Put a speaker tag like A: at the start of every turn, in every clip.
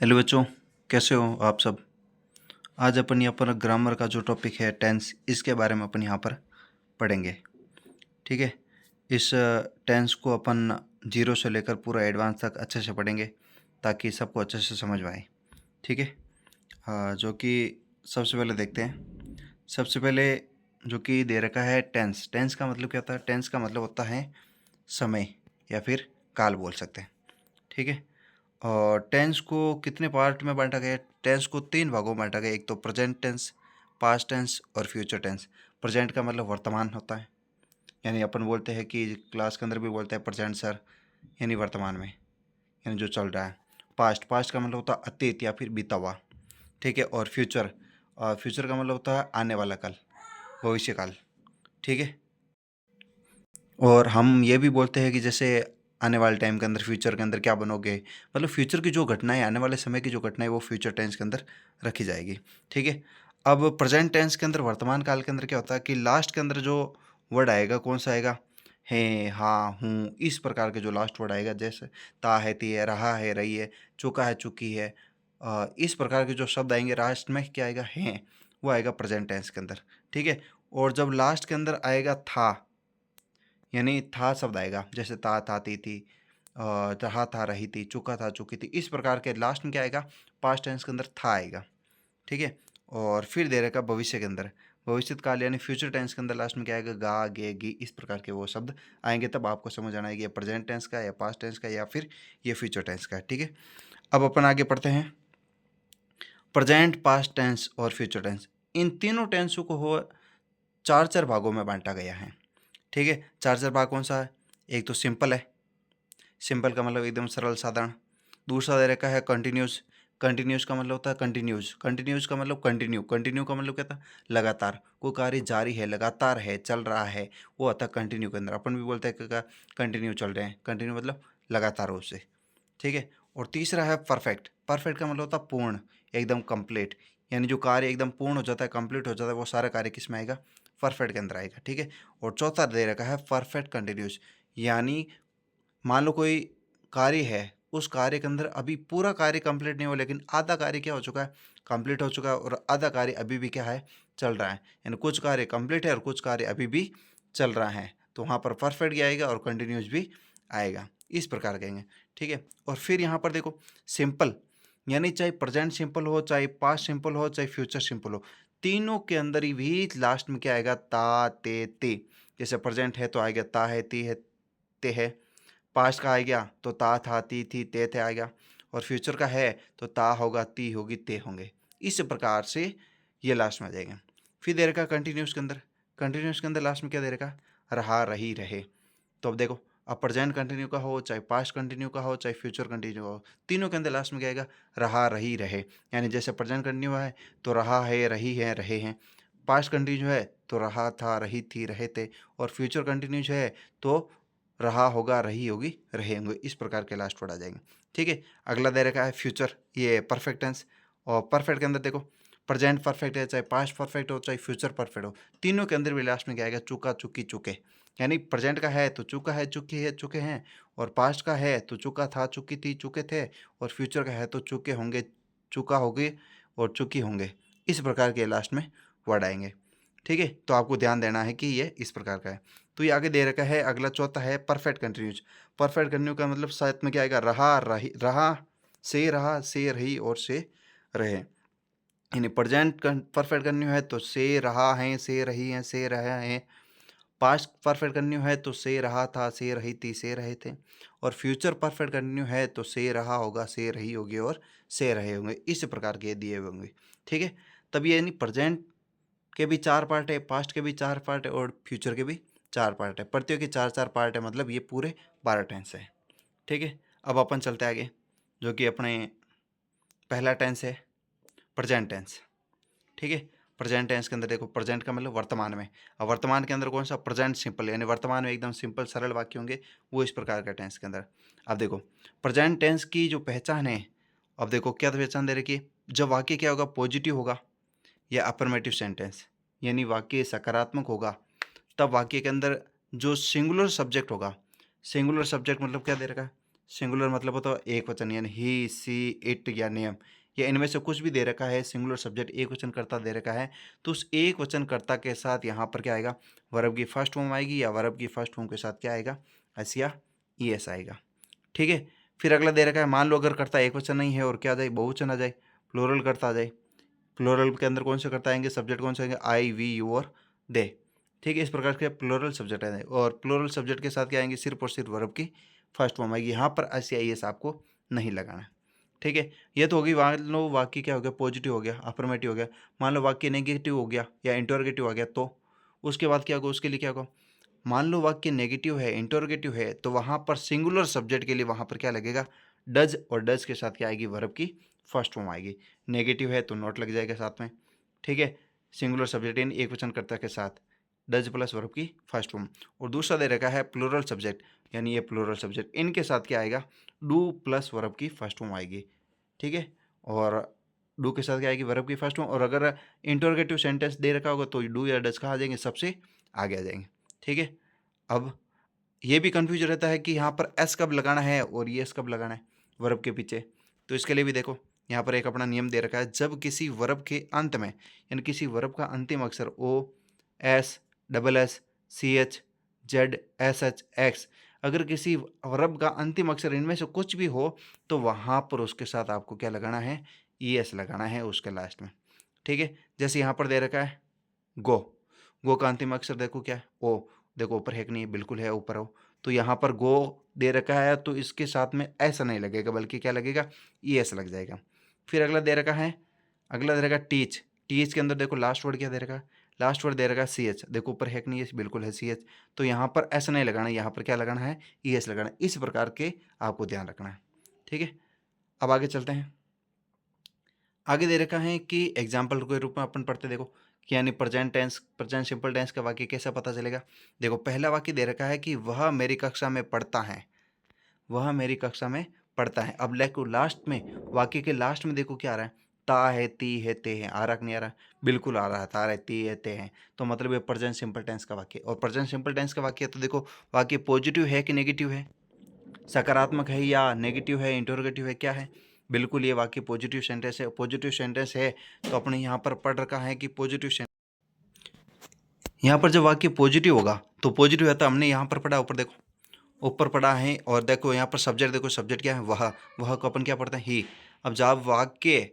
A: Hello बच्चों, कैसे हो आप सब। आज अपन यहाँ पर ग्रामर का जो टॉपिक है टेंस, इसके बारे में अपन यहाँ पर पढ़ेंगे। ठीक है। इस टेंस को अपन जीरो से लेकर पूरा एडवांस तक अच्छे से पढ़ेंगे ताकि सबको अच्छे से समझ में आए। ठीक है। जो कि सबसे पहले देखते हैं। सबसे पहले जो कि दे रखा है टेंस। टेंस का मतलब क्या होता है? टेंस का मतलब होता है समय या फिर काल बोल सकते हैं। ठीक है। और टेंस को कितने पार्ट में बांटा गया है? टेंस को 3 भागों में बांटा गया है। एक तो प्रेजेंट टेंस, पास्ट टेंस और फ्यूचर टेंस। प्रेजेंट का मतलब वर्तमान होता है, यानी अपन बोलते हैं कि क्लास के अंदर भी बोलते हैं प्रेजेंट सर, यानी वर्तमान में, यानी जो चल रहा है। पास्ट, पास्ट का मतलब होता है अतीत या फिर बीता हुआ। ठीक है। और फ्यूचर, फ्यूचर का मतलब होता है आने वाला कल, भविष्य काल। ठीक है। और हम ये भी बोलते हैं कि जैसे आने वाले टाइम के अंदर, फ्यूचर के अंदर क्या बनोगे, मतलब फ्यूचर की जो घटनाएं, आने वाले समय की जो घटनाएं, वो फ्यूचर टेंस के अंदर रखी जाएगी। ठीक है। अब प्रेजेंट टेंस के अंदर, वर्तमान काल के अंदर क्या होता है कि लास्ट के अंदर जो वर्ड आएगा, कौन सा आएगा? है, हाँ, हूँ, इस प्रकार के जो लास्ट वर्ड आएगा, जैसे ता है, ती है, रहा है, रही है, चुका है, चुकी है, इस प्रकार के जो शब्द आएंगे लास्ट में, क्या आएगा? हैं, वो आएगा प्रेजेंट टेंस के अंदर। ठीक है। और जब लास्ट के अंदर आएगा था, यानी था शब्द आएगा, जैसे था, थी, रहा था, रही थी, चुका था, चुकी थी, इस प्रकार के लास्ट में क्या आएगा? पास्ट टेंस के अंदर था आएगा। ठीक है। और फिर दे रखा भविष्य के अंदर, भविष्य काल यानी फ्यूचर टेंस के अंदर लास्ट में क्या आएगा? गा, गे, गी, इस प्रकार के वो शब्द आएंगे। तब आपको समझ आना है कि ये प्रेजेंट टेंस का, या पास्ट टेंस का, या फिर ये फ्यूचर टेंस का है। ठीक है। अब अपन आगे पढ़ते हैं। प्रेजेंट, पास्ट टेंस और फ्यूचर टेंस, इन तीनों टेंसों को हो चार चार भागों में बांटा गया है। ठीक है। चार चार भाग कौन सा है? एक तो सिंपल है, सिंपल का मतलब एकदम सरल साधारण। दूसरा दे रखा है कंटिन्यूस, कंटिन्यूस का मतलब होता है कंटिन्यूस, कंटिन्यूस का मतलब कंटिन्यू, कंटिन्यू का मतलब क्या था? लगातार, कोई कार्य जारी है, लगातार है, चल रहा है, वो आता है कंटिन्यू के अंदर। अपन भी बोलते हैं कि कंटिन्यू चल रहे हैं, कंटिन्यू मतलब लगातार हो उससे। ठीक है। और तीसरा है परफेक्ट, परफेक्ट का मतलब होता है पूर्ण, एकदम कंप्लीट, यानी जो कार्य एकदम पूर्ण हो जाता है, कंप्लीट हो जाता है, वो सारा कार्य किस में आएगा? परफेक्ट के अंदर आएगा। ठीक है। और चौथा दे रखा है परफेक्ट कंटिन्यूस, यानी मान लो कोई कार्य है, उस कार्य के अंदर अभी पूरा कार्य कंप्लीट नहीं हुआ, लेकिन आधा कार्य क्या हो चुका है? कंप्लीट हो चुका है, और आधा कार्य अभी भी क्या है? चल रहा है, यानी कुछ कार्य कंप्लीट है और कुछ कार्य अभी भी चल रहा है, तो वहाँ पर परफेक्ट भी आएगा और कंटिन्यूस भी आएगा, इस प्रकार कहेंगे। ठीक है। और फिर यहाँ पर देखो सिंपल, यानी चाहे प्रेजेंट सिंपल हो, चाहे पास्ट सिंपल हो, चाहे फ्यूचर सिंपल हो, तीनों के अंदर ही भी लास्ट में क्या आएगा? ता, ते। जैसे प्रेजेंट है तो आएगा ता है, ती है, ते है। पास्ट का आ गया तो ता था, ती थी, ते थे आएगा। और फ्यूचर का है तो ता होगा, ती होगी, ते होंगे। इस प्रकार से ये लास्ट में आ जाएगा। फिर दे रखा कंटिन्यूस के अंदर, कंटिन्यूस के अंदर लास्ट में क्या दे रखा? रहा, रही, रहे। तो अब देखो, अब प्रेजेंट कंटिन्यू का हो, चाहे पास्ट कंटिन्यू का हो, चाहे फ्यूचर कंटिन्यू का हो, तीनों के अंदर लास्ट में क्या आएगा? रहा, रही, रहे। यानी जैसे प्रेजेंट कंटिन्यू है तो रहा है, रही है, रहे हैं। पास्ट कंटिन्यू है तो रहा था, रही थी, रहे थे। और फ्यूचर कंटिन्यूज है तो रहा होगा, रही होगी, रहे होंगे, इस प्रकार के लास्ट वर्ड आ जाएंगे। ठीक है। अगला दे रखा है फ्यूचर, ये परफेक्ट टेंस। और परफेक्ट के अंदर देखो, प्रेजेंट परफेक्ट है, चाहे पास्ट परफेक्ट हो, चाहे फ्यूचर परफेक्ट हो, तीनों के अंदर भी लास्ट में क्या आएगा? चुका, चुकी, चुके। यानी प्रेजेंट का है तो चुका है, चुकी है, चुके हैं। और पास्ट का है तो चुका था, चुकी थी, चुके थे। और फ्यूचर का है तो चुके होंगे, चुका होगे, और चुकी होंगे। इस प्रकार के लास्ट में वर्ड आएंगे। ठीक है। तो आपको ध्यान देना है कि ये इस प्रकार का है। तो ये आगे दे रखा है। अगला चौथा है परफेक्ट कंटिन्यूज। परफेक्ट कंटिन्यू का मतलब साथ में क्या आएगा? रहा, रही, रहा, से रही, और से रहे। यानी प्रेजेंट परफेक्ट कंटिन्यू है तो से रहा है, से रही है, से रहा है। पास्ट परफेक्ट कंटिन्यू है तो से रहा था, से रही थी, से रहे थे। और फ्यूचर परफेक्ट कंटिन्यू है तो से रहा होगा, से रही होगी, और से रहे होंगे। इस प्रकार के दिए हुए होंगे। ठीक है। तब ये यानी प्रेजेंट के भी 4 पार्ट है, पास्ट के भी 4 पार्ट है, और फ्यूचर के भी 4 पार्ट है। प्रत्येक के 4-4 पार्ट है, मतलब ये पूरे 12 टेंस है। ठीक है। अब अपन चलते आगे, जो कि अपने पहला टेंस है प्रेजेंट टेंस। ठीक है। प्रेजेंट टेंस के अंदर देखो, प्रेजेंट का मतलब वर्तमान में। अब वर्तमान के अंदर कौन सा? प्रेजेंट सिंपल, यानी वर्तमान में एकदम सिंपल सरल वाक्य होंगे, वो इस प्रकार का टेंस के अंदर। अब देखो प्रेजेंट टेंस की जो पहचान है, अब देखो क्या पहचान दे रखी है? जब वाक्य क्या होगा? पॉजिटिव होगा या अफर्मेटिव सेंटेंस, यानी वाक्य सकारात्मक होगा, तब वाक्य के अंदर जो सिंगुलर सब्जेक्ट होगा, सिंगुलर सब्जेक्ट मतलब क्या दे रखा है? सिंगुलर मतलब होता है एक वचन, यानी ही, सी, इट या नेम, या इनमें से कुछ भी दे रखा है, सिंगुलर सब्जेक्ट एक वचन कर्ता दे रखा है, तो उस एक वचन कर्ता के साथ यहाँ पर क्या आएगा, वर्ब की फर्स्ट फॉर्म आएगी, या वर्ब की फर्स्ट फॉर्म के साथ क्या आएगा, एस या ई एस आएगा। ठीक है। फिर अगला दे रखा है, मान लो अगर कर्ता एक वचन नहीं है और क्या आ जाए, बहुवचन आ जाए, प्लूरल कर्ता आ जाए। प्लूरल के अंदर कौन से कर्ता आएंगे, सब्जेक्ट कौन से आएंगे, आई, वी, यू और दे। ठीक है, इस प्रकार के प्लूरल सब्जेक्ट आएंगे, और प्लूरल सब्जेक्ट के साथ क्या आएंगे, सिर्फ और सिर्फ वर्ब की फर्स्ट फॉर्म आएगी। यहाँ पर एस या ई एस आपको नहीं लगाना। ठीक है, ये तो होगी। मान लो वाक्य क्या हो गया, पॉजिटिव हो गया, अफर्मेटिव हो गया। मान लो वाक्य नेगेटिव हो गया या इंटरोगेटिव आ गया, तो उसके बाद क्या होगा, उसके लिए क्या होगा, मान लो वाक्य नेगेटिव है, इंटरोगेटिव है, तो वहाँ पर सिंगुलर सब्जेक्ट के लिए वहाँ पर क्या लगेगा, डज, और डज के साथ क्या आएगी, वर्ब की फर्स्ट फॉर्म आएगी। नेगेटिव है तो नॉट लग जाएगा साथ में। ठीक है, सिंगुलर सब्जेक्ट इन एक वचन कर्ता के साथ डज प्लस वर्ब की फर्स्ट फॉर्म। और दूसरा दे रखा है प्लूरल सब्जेक्ट, यानी ये प्लूरल सब्जेक्ट, इनके साथ क्या आएगा, डू प्लस वर्ब की फर्स्ट फॉर्म आएगी। ठीक है, और डू के साथ क्या आएगी, वर्ब की फर्स्ट फॉर्म। और अगर इंटरोगेटिव सेंटेंस दे रखा होगा तो डू या डज कहाँ आ जाएंगे, सबसे आगे आ जाएंगे। ठीक है, अब ये भी कन्फ्यूज रहता है कि यहाँ पर एस कब लगाना है और ये एस कब लगाना है वर्ब के पीछे। तो इसके लिए भी देखो, यहाँ पर एक अपना नियम दे रखा है, जब किसी वर्ब के अंत में, यानी किसी वर्ब का अंतिम अक्षर O, S, double S, C H, Z, S H, X, अगर किसी वर्ब का अंतिम अक्षर इनमें से कुछ भी हो, तो वहाँ पर उसके साथ आपको क्या लगाना है, ई एस लगाना है उसके लास्ट में। ठीक है, जैसे यहाँ पर दे रखा है गो, गो का अंतिम अक्षर देखो क्या है, ओ, देखो ऊपर है कि नहीं, बिल्कुल है, ऊपर हो। तो यहाँ पर गो दे रखा है, तो इसके साथ में ऐसा नहीं लगेगा, बल्कि क्या लगेगा, ई एस लग जाएगा। फिर अगला दे रखा है, अगला दे रखा है टीच, टीच के अंदर देखो लास्ट वर्ड क्या दे रखा है, लास्ट वर्ड दे रखा है सी एच, देखो ऊपर है कि नहीं है, बिल्कुल है सी एच। तो यहाँ पर ऐसा नहीं लगाना, यहाँ पर क्या लगाना है, ई एस लगाना है। इस प्रकार के आपको ध्यान रखना है। ठीक है, अब आगे चलते हैं। आगे दे रखा है कि एग्जाम्पल के रूप में अपन पढ़ते, देखो कि यानी present tense, present simple tense का वाक्य कैसा पता चलेगा। देखो पहला वाक्य दे रखा है कि वह मेरी कक्षा में पढ़ता है, वह मेरी कक्षा में पढ़ता है। अब देखो लास्ट में, वाक्य के लास्ट में देखो क्या आ रहा है, ता है, ती है, ते है, आ रहा कि नहीं आ रहा, बिल्कुल आ रहा है, ता है, ती है, ते है। तो मतलब ये प्रेजेंट सिंपल टेंस का वाक्य। और प्रेजेंट सिंपल टेंस का वाक्य तो देखो वाक्य पॉजिटिव है कि नेगेटिव है, सकारात्मक है या नेगेटिव है, इंटरोगेटिव है, क्या है, बिल्कुल ये वाक्य पॉजिटिव सेंटेंस है। पॉजिटिव सेंटेंस है तो अपने यहाँ पर पढ़ रखा है कि पॉजिटिव सेंटेंस, यहाँ पर जब वाक्य पॉजिटिव होगा तो पॉजिटिव है, तो हमने यहाँ पर पढ़ा, ऊपर देखो, ऊपर पढ़ा है, और देखो यहाँ पर सब्जेक्ट, देखो सब्जेक्ट क्या है, वह को अपन क्या पढ़ते हैं, ही। अब जब वाक्य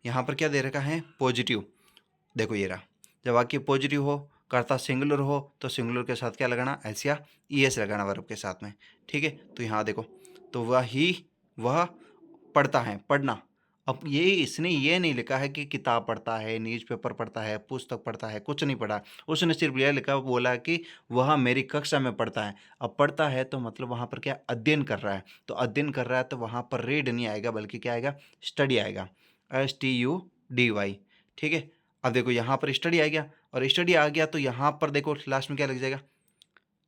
A: यहाँ पर क्या दे रखा है, पॉजिटिव, देखो ये रहा, जब वाक्य पॉजिटिव हो, कर्ता सिंगुलर हो, तो सिंगुलर के साथ क्या लगाना, एस या ई एस लगाना वर्ब के साथ में। ठीक है, तो यहाँ देखो, तो वह पढ़ता है, पढ़ना। अब ये इसने ये नहीं लिखा है कि किताब पढ़ता है, न्यूज़पेपर पढ़ता है, पुस्तक पढ़ता है, कुछ नहीं पढ़ा। उसने सिर्फ यह लिखा, बोला कि वह मेरी कक्षा में पढ़ता है। अब पढ़ता है तो मतलब वहाँ पर क्या, अध्ययन कर रहा है। तो अध्ययन कर रहा है तो वहाँ पर रीड नहीं आएगा, बल्कि क्या आएगा, स्टडी आएगा, STUDY। ठीक है, अब देखो यहाँ पर स्टडी आ गया, और स्टडी आ गया तो यहाँ पर देखो लास्ट में क्या लग जाएगा।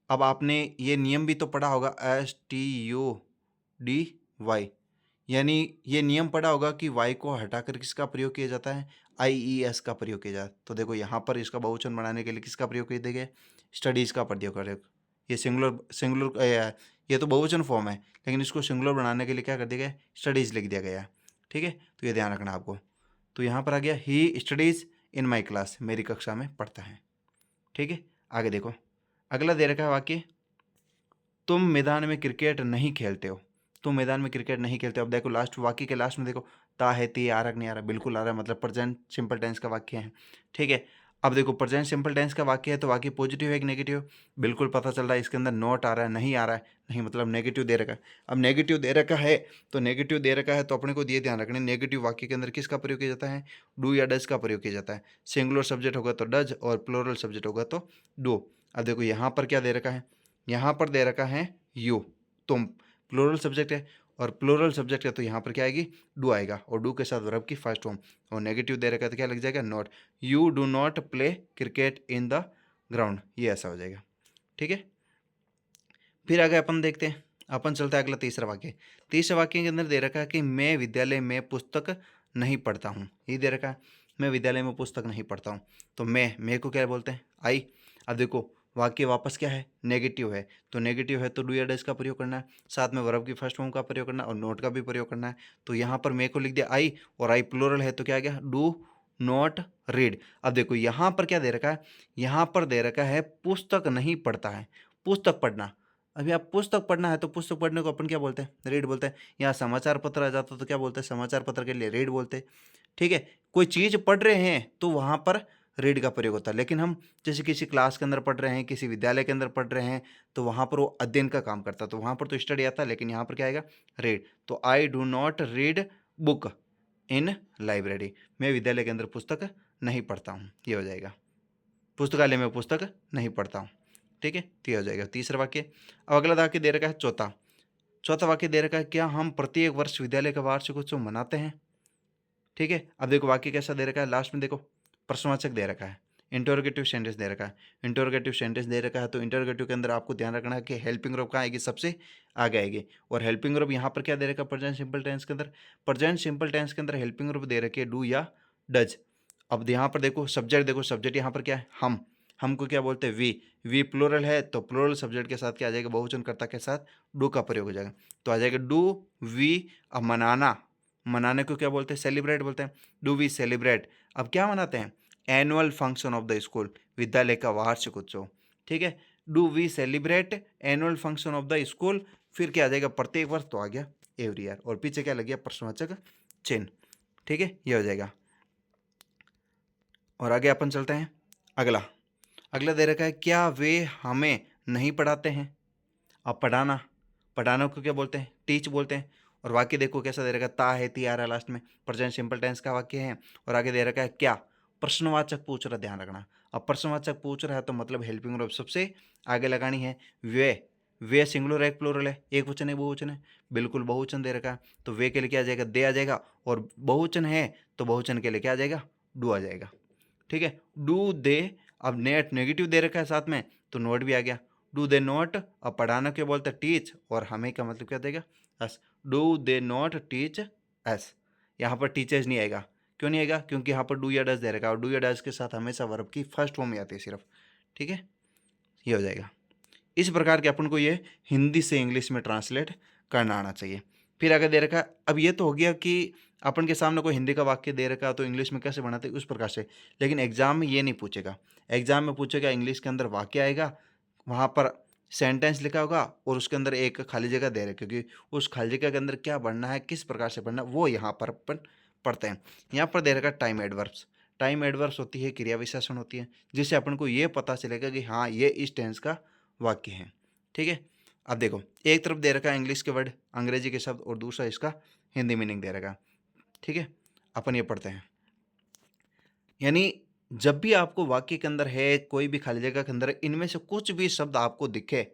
A: अब आपने ये नियम भी तो पढ़ा होगा, STUDY, यानी ये नियम पढ़ा होगा कि वाई को हटाकर किसका प्रयोग किया जाता है, IES का प्रयोग किया जाता है। तो देखो यहाँ पर इसका बहुवचन बनाने के लिए किसका प्रयोग किया गया, स्टडीज़ का प्रयोग कर, ये सिंगुलर ये तो बहुवचन फॉर्म है, लेकिन इसको सिंगुलर बनाने के लिए क्या कर दिया गया, स्टडीज़ लिख दिया गया है। ठीक है, तो ये ध्यान रखना आपको। तो यहाँ पर आ गया, ही स्टडीज़ इन माई क्लास, मेरी कक्षा में पढ़ता है। ठीक है, आगे देखो, अगला दे रखा है वाक्य, तुम मैदान में क्रिकेट नहीं खेलते हो, तुम मैदान में क्रिकेट नहीं खेलते हो। अब देखो लास्ट वाक्य के लास्ट में देखो, ता है, ती आ रहा नहीं आ रहा, बिल्कुल आ रहा है, मतलब प्रेजेंट सिंपल टेंस का वाक्य है। ठीक है, अब देखो प्रेजेंट सिंपल टेंस का वाक्य है, तो वाक्य पॉजिटिव है कि नेगेटिव, बिल्कुल पता चल रहा है, इसके अंदर नॉट आ रहा है, नहीं आ रहा है, नहीं मतलब नेगेटिव दे रखा है। अब नेगेटिव दे रखा है, तो नेगेटिव दे रखा है तो अपने को ये ध्यान रखना है, नेगेटिव वाक्य के अंदर किसका प्रयोग किया जाता है, डू या डज का प्रयोग किया जाता है। सिंगुलर सब्जेक्ट होगा तो डज, और प्लूरल सब्जेक्ट होगा तो डू। अब देखो यहाँ पर क्या दे रखा है, यहाँ पर दे रखा है यू, तुम, प्लूरल सब्जेक्ट है, और प्लूरल सब्जेक्ट है तो यहाँ पर क्या आएगी, डू आएगा, और डू के साथ वर्ब की फर्स्ट फॉर्म। और नेगेटिव दे रखा है तो क्या लग जाएगा, not, you do not play cricket in the ground, ये ऐसा हो जाएगा। ठीक है, फिर आगे अपन देखते हैं, अपन चलते हैं अगला तीसरा वाक्य। तीसरे वाक्य के अंदर दे रखा है कि मैं विद्यालय में पुस्तक नहीं पढ़ता हूँ, ये दे रखा है, मैं विद्यालय में पुस्तक नहीं पढ़ता हूँ। तो मैं को क्या बोलते हैं, आई। अब देखो वाक्य वापस क्या है, नेगेटिव है, तो नेगेटिव है तो डू या डज का प्रयोग करना है, साथ में वर्ब की फर्स्ट फॉर्म का प्रयोग करना है और नोट का भी प्रयोग करना है। तो यहाँ पर मेरे को लिख दिया आई, और आई प्लूरल है तो क्या आ गया, डू नॉट रीड। अब देखो यहाँ पर क्या दे रखा है, यहाँ पर दे रखा है पुस्तक नहीं पढ़ता है, पुस्तक पढ़ना। अभी आप पुस्तक पढ़ना है तो पुस्तक पढ़ने को अपन क्या बोलते हैं, रीड बोलते हैं। यहाँ समाचार पत्र आ जाता तो क्या बोलते हैं, समाचार पत्र के लिए रीड बोलते हैं। ठीक है, कोई चीज़ पढ़ रहे हैं तो वहाँ पर रीड का प्रयोग होता है। लेकिन हम जैसे किसी क्लास के अंदर पढ़ रहे हैं, किसी विद्यालय के अंदर पढ़ रहे हैं, तो वहाँ पर वो अध्ययन का काम करता है, तो वहाँ पर तो स्टडी आता है, लेकिन यहाँ पर क्या आएगा, रीड। तो I do not read book in library, मैं विद्यालय के अंदर पुस्तक नहीं पढ़ता हूँ, ये हो जाएगा। पुस्तकालय में पुस्तक नहीं पढ़ता हूँ। ठीक है, तो ये हो जाएगा तीसरा वाक्य। अब अगला वाक्य दे रखा है चौथा। चौथा वाक्य दे रखा है, क्या हम प्रत्येक वर्ष विद्यालय का वार्षिकोत्सव मनाते हैं। ठीक है, अब देखो वाक्य कैसा दे रखा है, लास्ट में देखो प्रश्नवाचक दे रखा है, इंटरोगेटिव सेंटेंस दे रखा है। इंटरोगेटिव सेंटेंस दे रखा है तो इंटरोगेटिव के अंदर आपको ध्यान रखना है कि हेल्पिंग वर्ब कहाँ आएगी, सबसे आगे आएगी। और हेल्पिंग वर्ब यहाँ पर क्या दे रखा है, प्रेजेंट सिंपल टेंस के अंदर, प्रेजेंट सिंपल टेंस के अंदर हेल्पिंग वर्ब दे रखी है डू या डज। अब यहाँ पर देखो सब्जेक्ट, देखो सब्जेक्ट यहाँ पर क्या है, हम को क्या बोलते हैं, वी प्लूरल है तो प्लूरल सब्जेक्ट के साथ क्या आ जाएगा, बहुवचन कर्ता के साथ डू का प्रयोग हो जाएगा, तो आ जाएगा डू वी। अब मनाना, मनाने को क्या बोलते हैं, सेलिब्रेट बोलते हैं। डू वी सेलिब्रेट, अब क्या मनाते हैं, annual function of the school, विद्यालय का वार्षिक उत्सव। ठीक है, do we celebrate annual function of the school, फिर क्या आ जाएगा, प्रत्येक वर्ष, तो आ गया एवरी ईयर, और पीछे क्या लग गया, प्रश्नवाचक चिन्ह। ठीक है, ये हो जाएगा। और आगे अपन चलते हैं, अगला अगला दे रखा है, क्या वे हमें नहीं पढ़ाते हैं। अब पढ़ाना, पढ़ाना को क्या बोलते हैं, टीच बोलते हैं। और वाक्य देखो कैसा दे रखा है, ता है ती आ रहा है लास्ट में, प्रेजेंट सिंपल टेंस का वाक्य है। और आगे दे रखा है क्या, प्रश्नवाचक पूछ रहा, ध्यान रखना। अब प्रश्नवाचक पूछ रहा है तो मतलब हेल्पिंग वर्ब सबसे आगे लगानी है। वे सिंगुलर है एक प्लूरल है, एक वचन है बहुवचन है, बिल्कुल बहुवचन दे रखा है, तो वे के लिए क्या आ जाएगा, दे आ जाएगा। और बहुवचन है तो बहुवचन के लिए क्या आ जाएगा, डू आ जाएगा। ठीक है, डू दे, अब नेट नेगेटिव दे रखा है साथ में तो नोट भी आ गया, डू दे नॉट। अब पढ़ाना क्या बोलते हैं, टीच, और हमें का मतलब क्या देगा, S. Do they not teach S, यहाँ पर टीचर्स नहीं आएगा, क्यों नहीं आएगा, क्योंकि यहाँ पर डू या डज दे रखा है, और डू या डज के साथ हमेशा वर्ब की फर्स्ट फॉर्म ही आती है सिर्फ। ठीक है, ये हो जाएगा। इस प्रकार के अपन को ये हिंदी से इंग्लिश में ट्रांसलेट करना आना चाहिए। फिर आगे दे रखा है, अब ये तो हो गया कि अपन के सामने कोई हिंदी का वाक्य दे रखा तो इंग्लिश में कैसे बनाते उस प्रकार से, लेकिन एग्जाम में ये नहीं पूछेगा। एग्जाम में पूछेगा इंग्लिश के अंदर वाक्य आएगा, वहाँ पर सेंटेंस लिखा होगा और उसके अंदर एक खाली जगह दे रहे, क्योंकि उस खाली जगह के अंदर क्या पढ़ना है, किस प्रकार से पढ़ना है, वो यहाँ पर अपन पढ़ते हैं। यहाँ पर दे रखा टाइम एडवर्ब्स। टाइम एडवर्ब्स होती है क्रिया विशेषण होती है, जिससे अपन को ये पता चलेगा कि हाँ ये इस टेंस का वाक्य है। ठीक है, अब देखो एक तरफ दे रखा है इंग्लिश के वर्ड, अंग्रेजी के शब्द, और दूसरा इसका हिंदी मीनिंग दे रखा। ठीक है, अपन ये पढ़ते हैं। यानी जब भी आपको वाक्य के अंदर है, कोई भी खाली जगह के अंदर इनमें से कुछ भी शब्द आपको दिखे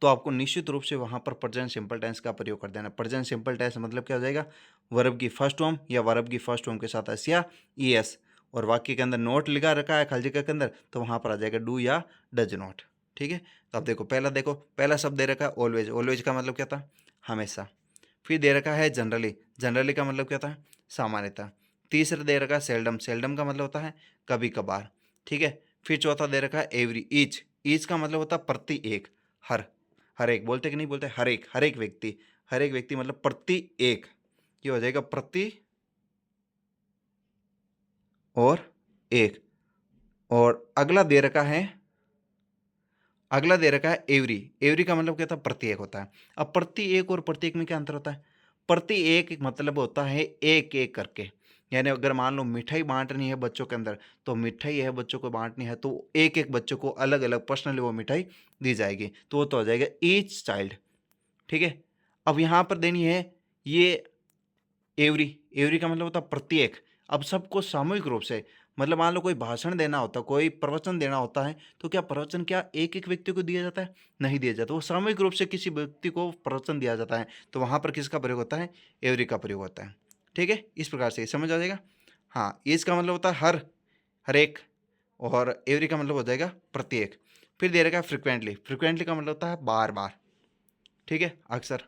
A: तो आपको निश्चित रूप से वहां पर प्रेजेंट सिंपल टेंस का प्रयोग कर देना। प्रेजेंट सिंपल टेंस मतलब क्या हो जाएगा, वर्ब की फर्स्ट फॉर्म या वर्ब की फर्स्ट फॉर्म के साथ एस या ईएस, और वाक्य के अंदर नोट लिखा रखा है खाली जगह के अंदर तो वहां पर आ जाएगा डू या डज नॉट। ठीक है, तो अब देखो पहला शब्द दे रखा है ऑलवेज। ऑलवेज का मतलब क्या था, हमेशा। फिर दे रखा है जनरली। जनरली का मतलब क्या था, सामान्यतः। तीसरा दे रखा है सेल्डम। सेल्डम का मतलब होता है कभी कभार। ठीक है, फिर चौथा दे रखा है एवरी। ईच, ईच का मतलब होता है प्रति एक, हर एक बोलते कि नहीं बोलते, हर एक व्यक्ति। हर एक व्यक्ति मतलब प्रति एक, ये हो जाएगा प्रति और एक। और अगला दे रखा है एवरी। एवरी का मतलब क्या था, प्रत्येक होता है। अब प्रति एक और प्रत्येक में क्या अंतर होता है, प्रति एक मतलब होता है एक एक करके, यानी अगर मान लो मिठाई बांटनी है बच्चों के अंदर, तो मिठाई है बच्चों को बांटनी है तो एक एक बच्चों को अलग अलग पर्सनली वो मिठाई दी जाएगी, तो वो तो हो जाएगा ईच चाइल्ड। ठीक है, अब यहाँ पर देनी है ये एवरी। एवरी का मतलब होता है प्रत्येक। अब सबको सामूहिक रूप से, मतलब मान लो कोई भाषण देना होता, कोई प्रवचन देना होता है, तो क्या प्रवचन क्या एक एक व्यक्ति को दिया जाता है, नहीं दिया जाता, वो सामूहिक रूप से किसी व्यक्ति को प्रवचन दिया जाता है, तो वहाँ पर किसका प्रयोग होता है, एवरी का प्रयोग होता है। ठीक है, इस प्रकार से समझ आ जाएगा। हाँ, इसका मतलब होता है हर एक, और एवरी का मतलब हो जाएगा प्रत्येक। फिर दे रखा फ्रिक्वेंटली। फ्रिक्वेंटली का मतलब होता है बार बार। ठीक है, अक्सर।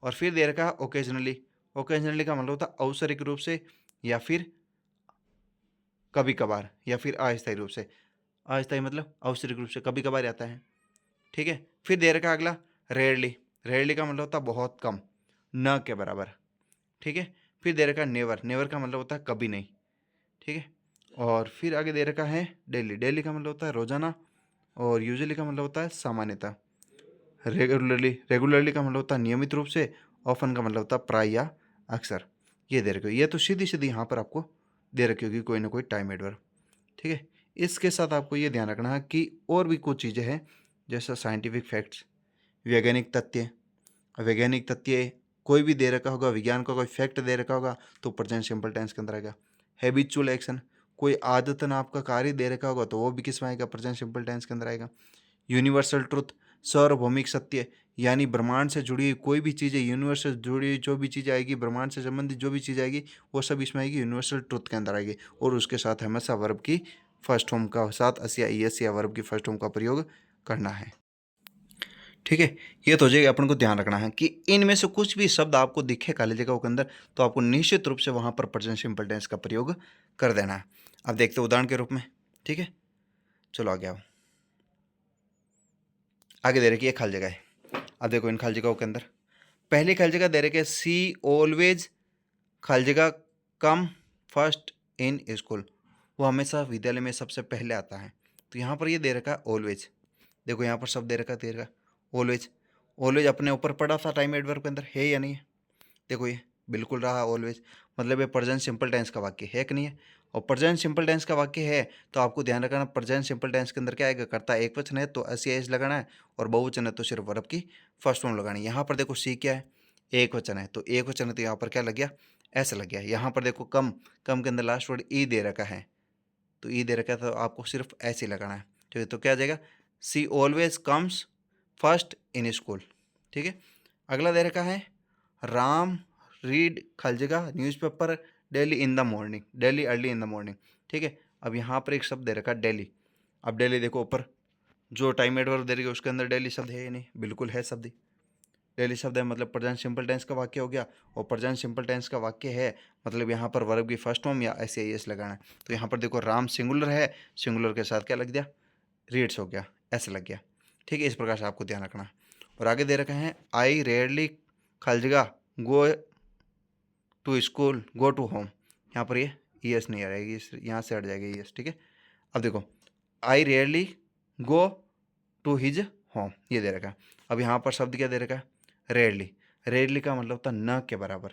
A: और फिर दे रखा है ओकेजनली। ओकेजनली का मतलब होता है औपचारिक रूप से, या फिर कभी कभार, या फिर अस्थायी रूप से। अस्थायी मतलब औपचारिक रूप से कभी कभार आता है, ठीक है। फिर दे रखा अगला रेयरली, रेयरली का मतलब होता है बहुत कम, न के बराबर, ठीक है। फिर दे रखा नेवर, नेवर का मतलब होता है कभी नहीं, ठीक है। और फिर आगे दे रखा है डेली, डेली का मतलब होता है रोजाना, और यूजुअली का मतलब होता है सामान्यतः। रेगुलरली, रेगुलरली का मतलब होता है नियमित रूप से, ऑफन का मतलब होता है प्राय या अक्सर। ये दे रखे हो, ये तो सीधी सीधी यहाँ पर आपको दे रखी होगी कोई ना कोई टाइम एडवर्ब, ठीक है। इसके साथ आपको ये ध्यान रखना है कि और भी कुछ चीज़ें हैं, जैसा साइंटिफिक फैक्ट्स, वैज्ञानिक तथ्य। वैज्ञानिक तथ्य कोई भी दे रखा होगा, विज्ञान का कोई फैक्ट दे रखा होगा तो प्रेजेंट सिंपल टेंस के अंदर आएगा। हैबिचुअल एक्शन, कोई आदतन आपका कार्य दे रखा होगा तो वो भी किस में आएगा, प्रेजेंट सिंपल टेंस के अंदर आएगा। यूनिवर्सल ट्रुथ, सार्वभौमिक सत्य, यानी ब्रह्मांड से जुड़ी हुई कोई भी चीज़ें, यूनिवर्स से जुड़ी हुई जो भी चीज़ आएगी, ब्रह्मांड से संबंधित जो भी चीज़ आएगी वो सब इसमें आएगी, यूनिवर्सल ट्रुथ के अंदर आएगी। और उसके साथ हमेशा वर्ब की फर्स्ट फॉर्म का साथ अस या ईएस या वर्ब की फर्स्ट फॉर्म का प्रयोग करना है, ठीक है। ये तो हो जाएगा, अपन को ध्यान रखना है कि इनमें से कुछ भी शब्द आपको दिखे खाली जगह के अंदर तो आपको निश्चित रूप से वहाँ पर प्रेजेंट सिंपल टेंस का प्रयोग कर देना है। अब देखते हैं उदाहरण के रूप में, ठीक है। चलो आगे आओ। आगे दे रखी है खाली जगह है। अब देखो इन खाली जगहों के अंदर पहली खाली जगह दे रखी है सी ऑलवेज खाली जगह कम फर्स्ट इन स्कूल, वो हमेशा विद्यालय में सबसे पहले आता है। तो यहाँ पर ये दे रखा है ऑलवेज, देखो यहाँ पर शब्द दे रखा ऑलवेज। ऑलवेज अपने ऊपर पड़ा था टाइम एडवर्ब के अंदर, है या नहीं है, देखो ये बिल्कुल रहा ऑलवेज, मतलब ये प्रेजेंट सिंपल टेंस का वाक्य है कि नहीं है। और प्रेजेंट सिंपल टेंस का वाक्य है तो आपको ध्यान रखना प्रेजेंट सिंपल टेंस के अंदर क्या आएगा, कर्ता एक वचन है तो एस एस लगाना है, और बहुवचन है तो सिर्फ वर्ब की फर्स्ट फॉर्म लगानी है। यहाँ पर देखो सी क्या है, एक वचन है तो एक वचन है तो यहाँ पर क्या लग गया, ऐसा लग गया। यहाँ पर देखो कम, कम के अंदर लास्ट वर्ड ई दे रखा है, तो ई दे रखा है तो आपको सिर्फ ऐसे ही लगाना है, ठीक है। तो क्या आ जाएगा, C always comes first in school, ठीक है। अगला दे रखा है राम रीड खाली जगह newspaper daily in the morning, daily early in the morning, ठीक है। अब यहाँ पर एक शब्द दे रखा है डेली। अब डेली देखो ऊपर जो टाइम एडवर्ब दे रही है उसके अंदर डेली शब्द है या नहीं, बिल्कुल है शब्द, डेली शब्द है मतलब प्रेजेंट सिंपल टेंस का वाक्य हो गया। और प्रेजेंट सिंपल टेंस का वाक्य है मतलब यहाँ पर वर्ब की फर्स्ट फॉर्म या ऐसे एस लगाना है। तो यहाँ पर देखो राम सिंगुलर है, सिंगुलर के साथ क्या लग गया, रीड्स हो गया, ऐसे लग गया, ठीक है। इस प्रकार से आपको ध्यान रखना है। और आगे दे रखे हैं आई रेयरली खाली जगह go to school go to home, यहाँ पर ये ईएस नहीं आ रहेगी, यहाँ से हट जाएगी ईएस, ठीक है। अब देखो I rarely go to his home, ये दे रखा है। अब यहाँ पर शब्द क्या दे रखा है, रेयरली, रेयरली का मतलब होता है न के बराबर,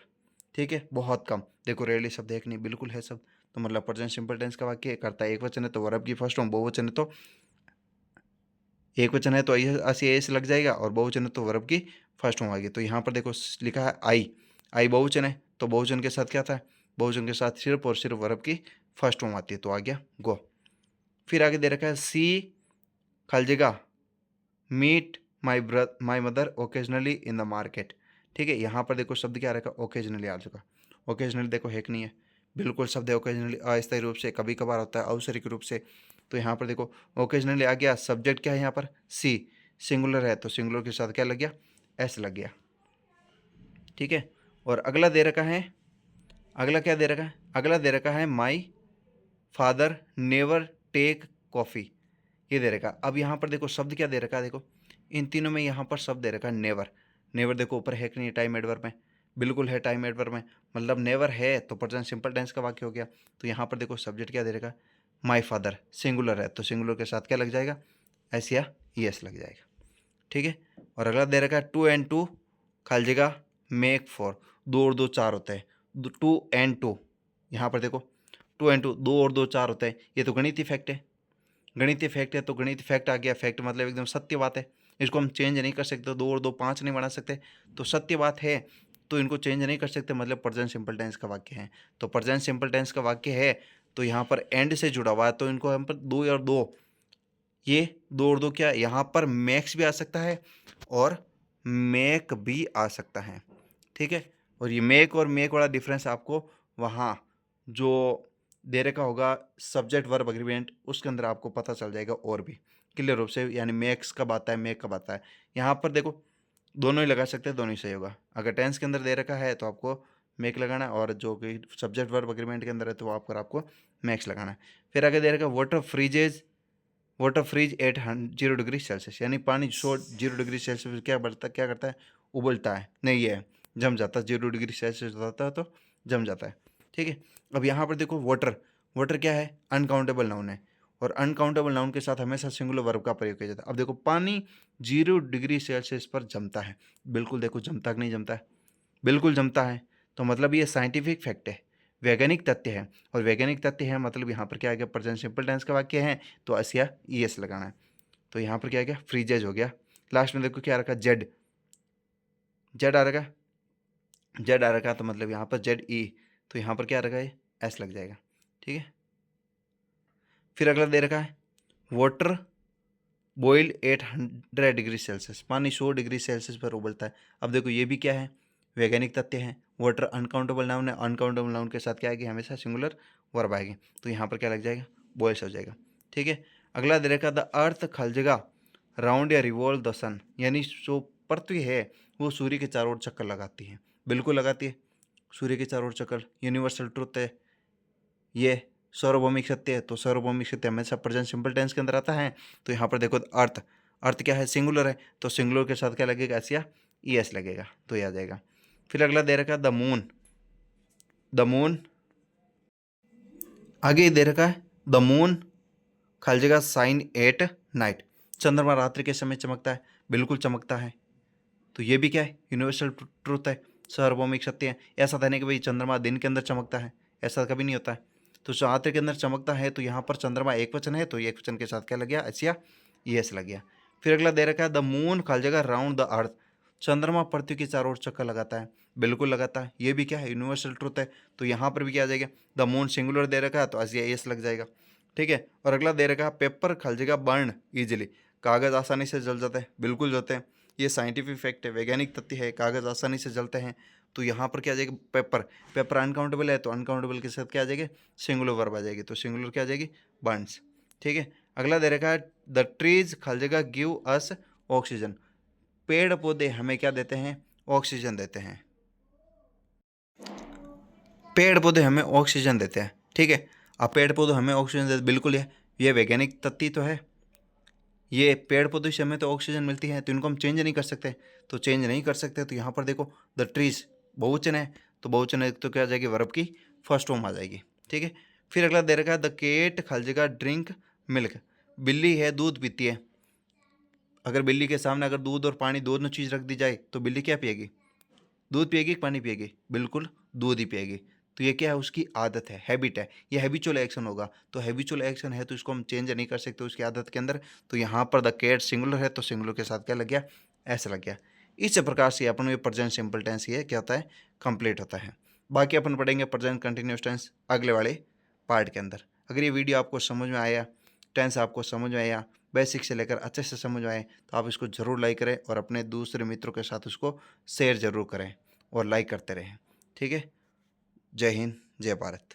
A: ठीक है, बहुत कम। देखो रेयरली शब्द है कि नहीं, बिल्कुल है शब्द, तो मतलब प्रेजेंट सिंपल टेंस का वाक्य करता है एक वचन है तो वर्ब की फर्स्ट फॉर्म, बहुवचन है तो एक वचन है तो ऐसे एस लग जाएगा, और बहुवचन है तो वर्ब की फर्स्ट फॉर्म आएगी। तो यहाँ पर देखो लिखा है आई, आई बहुवचन है तो बहुवचन के साथ क्या था, बहुवचन के साथ सिर्फ और सिर्फ वर्ब की फर्स्ट फॉर्म आती है, तो आ गया गो। फिर आगे दे रखा है सी खाली जगह meet my mother occasionally in the market, ठीक है। यहाँ पर देखो शब्द क्या रखा, ओकेजनली आ चुका। ओकेजनली देखो है कि नहीं है, बिल्कुल शब्द है ओकेजनली, अस्थायी रूप से कभी कभार होता है, औपचारिक रूप से। तो यहाँ पर देखो ओकेजनली आ गया, सब्जेक्ट क्या है यहाँ पर सी, सिंगुलर है तो सिंगुलर के साथ क्या लग गया, एस लग गया, ठीक है। और अगला दे रखा है, अगला क्या दे रखा है, अगला दे रखा है my father never take coffee, ये दे रखा। अब यहाँ पर देखो शब्द क्या दे रखा है, देखो इन तीनों में यहाँ पर शब्द दे रखा है नेवर। नेवर देखो ऊपर है कि नहीं टाइम एडवर्ब में, बिल्कुल है टाइम एडवर्ब में, मतलब नेवर है तो प्रेजेंट सिंपल टेंस का वाक्य हो गया। तो यहाँ पर देखो सब्जेक्ट क्या दे रखा है, माई फादर, सिंगुलर है तो सिंगुलर के साथ क्या लग जाएगा, एस या ईएस लग जाएगा, ठीक है। और अगला दे रखा है टू एंड टू खाली जगह मेक फोर, दो और दो चार होता है, टू एंड टू, यहाँ पर देखो टू एंड टू, दो और दो चार होता है, ये तो गणितीय फैक्ट है, गणितीय फैक्ट है तो गणितीय फैक्ट आ गया, फैक्ट मतलब एकदम सत्य बात है, इसको हम चेंज नहीं कर सकते, दो और दो पाँच नहीं बना सकते, तो सत्य बात है तो इनको चेंज नहीं कर सकते, मतलब प्रेजेंट सिंपल टेंस का वाक्य है। तो प्रेजेंट सिंपल टेंस का वाक्य है तो यहाँ पर एंड से जुड़ा हुआ है तो इनको हम पर दो और दो, ये दो और दो क्या यहाँ पर मैक्स भी आ सकता है और मेक भी आ सकता है, ठीक है। और ये मेक और मेक वाला डिफरेंस आपको वहाँ जो दे रखा होगा सब्जेक्ट वर्ब एग्रीमेंट उसके अंदर आपको पता चल जाएगा और भी क्लियर रूप से, यानी मेक्स कब आता है मेक कब आता है। यहाँ पर देखो दोनों ही लगा सकते हैं, दोनों ही सही होगा। अगर टेंस के अंदर दे रखा है तो आपको मेक लगाना है, और जो कि सब्जेक्ट वर्ब एग्रीमेंट के अंदर है तो वहाँ पर आपको मैक्स लगाना है। फिर आगे दे रखा है water freezes water freeze at 0 degree Celsius, यानी पानी 0 डिग्री सेल्सियस क्या करता है, उबलता है, नहीं ये है जम जाता है, 0 डिग्री सेल्सियस होता है तो जम जाता है। ठीक है, अब यहाँ पर देखो वाटर क्या है, अनकाउंटेबल नाउन है, और अनकाउंटेबल नाउन के साथ हमेशा सिंगुलर वर्ब का प्रयोग किया जाता है। अब देखो पानी 0 डिग्री सेल्सियस पर जमता है, बिल्कुल देखो जमता कि नहीं जमता है, बिल्कुल जमता है, तो मतलब ये साइंटिफिक फैक्ट है, वैज्ञानिक तथ्य है, और वैज्ञानिक तथ्य है मतलब यहाँ पर क्या आ गया, प्रेजेंट सिंपल टेंस का वाक्य है तो असिया ईएस लगाना है। तो यहाँ पर क्या आ गया, फ्रीजेज हो गया। लास्ट में देखो क्या रखा, जेड आ रखा, जेड आ रखा, तो मतलब यहाँ पर जेड ई, तो यहाँ पर क्या रखा है, एस लग जाएगा। ठीक है, फिर अगला दे रखा है वाटर बॉइल्ड 800 डिग्री सेल्सियस, पानी 100 डिग्री सेल्सियस पर उबलता है। अब देखो ये भी क्या है, वैज्ञानिक तथ्य है। वाटर अनकाउंटेबल नाउन है, अनकाउंटेबल नाउन के साथ क्या आएगी, हमेशा सिंगुलर वर्ब आएगी, तो यहाँ पर क्या लग जाएगा, बॉयल्स हो जाएगा। ठीक है, अगला दे रखा द अर्थ खलजेगा राउंड या रिवॉल्व द सन, यानी जो पृथ्वी है वो सूर्य के चारों ओर चक्कर लगाती है, बिल्कुल लगाती है, सूर्य के चारों ओर चक्कर, यूनिवर्सल ट्रुथ है ये, सार्वभौमिक सत्य है, तो सार्वभौमिक सत्य हमेशा प्रेजेंट सिंपल टेंस के अंदर आता है। तो यहाँ पर देखो अर्थ क्या है, सिंगुलर है, तो सिंगुलर के साथ क्या लगेगा, एस या ई एस लगेगा, तो ये आ जाएगा। फिर अगला दे रखा है द मून आगे दे रखा है द मून खाली साइन एट नाइट, चंद्रमा रात्रि के समय चमकता है, बिल्कुल चमकता है, तो ये भी क्या है, यूनिवर्सल ट्रूथ है, सार्वभौमिक सत्य है। ऐसा था नहीं कि भाई चंद्रमा दिन के अंदर चमकता है, ऐसा कभी नहीं होता है, तो रात्रि के अंदर चमकता है, तो यहाँ पर चंद्रमा एक वचन है, तो एक वचन के साथ क्या लग गया, एसिया यस लग गया। फिर अगला दे रखा है द मून खाली जगह राउंड द अर्थ, चंद्रमा पृथ्वी के चारों ओर चक्कर लगाता है, बिल्कुल लगाता है, ये भी क्या है, यूनिवर्सल ट्रूथ है, तो यहाँ पर भी क्या आ जाएगा, द मून सिंगुलर दे रखा है तो एसिया यस लग जाएगा। ठीक है, और अगला दे रखा है पेपर खाली जगह बर्न ईजिली, कागज़ आसानी से जल जाते हैं, बिल्कुल जलते हैं, ये साइंटिफिक फैक्ट है, वैज्ञानिक तथ्य है, कागज़ आसानी से जलते हैं, तो यहाँ पर क्या आ जाएगा, पेपर अनकाउंटेबल है, तो अनकाउंटेबल के साथ क्या आ जाएगी, सिंगुलर वर्ब आ जाएगी, तो सिंगुलर क्या आ जाएगी, बर्न्स। ठीक है, अगला दे रखा है द ट्रीज खाली जगह गिव अस ऑक्सीजन, पेड़ पौधे हमें क्या देते हैं, ऑक्सीजन देते हैं, पेड़ पौधे हमें ऑक्सीजन देते हैं। ठीक है, अब पेड़ पौधे हमें ऑक्सीजन देते, बिल्कुल है, ये वैज्ञानिक तथ्य तो है, ये पेड़ पौधे से हमें तो ऑक्सीजन मिलती है, तो इनको हम चेंज नहीं कर सकते, तो चेंज नहीं कर सकते, तो यहाँ पर देखो द ट्रीज बहुवचन है, तो बहुवचन है तो क्या आ जाएगी, वर्ब की फर्स्ट फॉर्म आ जाएगी। ठीक है, फिर अगला दे रखा है द केट खाली जगह ड्रिंक मिल्क, बिल्ली है दूध पीती है, अगर बिल्ली के सामने अगर दूध और पानी दोनों चीज़ रख दी जाए तो बिल्ली क्या पिएगी, दूध पिएगी कि पानी पिएगी, बिल्कुल दूध ही पिएगी, तो ये क्या है, उसकी आदत है, हैबिट है, ये हैबिचुअल एक्शन होगा, तो हैबिचुअल एक्शन है तो इसको हम चेंज नहीं कर सकते उसकी आदत के अंदर, तो यहाँ पर द कैट सिंगुलर है, तो सिंगुलर के साथ क्या लग गया, ऐसा लग गया। इस प्रकार से अपन ये प्रेजेंट सिंपल टेंस ये क्या होता है, कंप्लीट होता है। बाकी अपन पढ़ेंगे प्रेजेंट कंटिन्यूस टेंस अगले वाले पार्ट के अंदर। अगर ये वीडियो आपको समझ में आया, टेंस आपको समझ में आया, बेसिक से लेकर अच्छे से समझ में आए, तो आप इसको ज़रूर लाइक करें और अपने दूसरे मित्रों के साथ उसको शेयर ज़रूर करें और लाइक करते रहें। ठीक है, जय हिंद, जय भारत।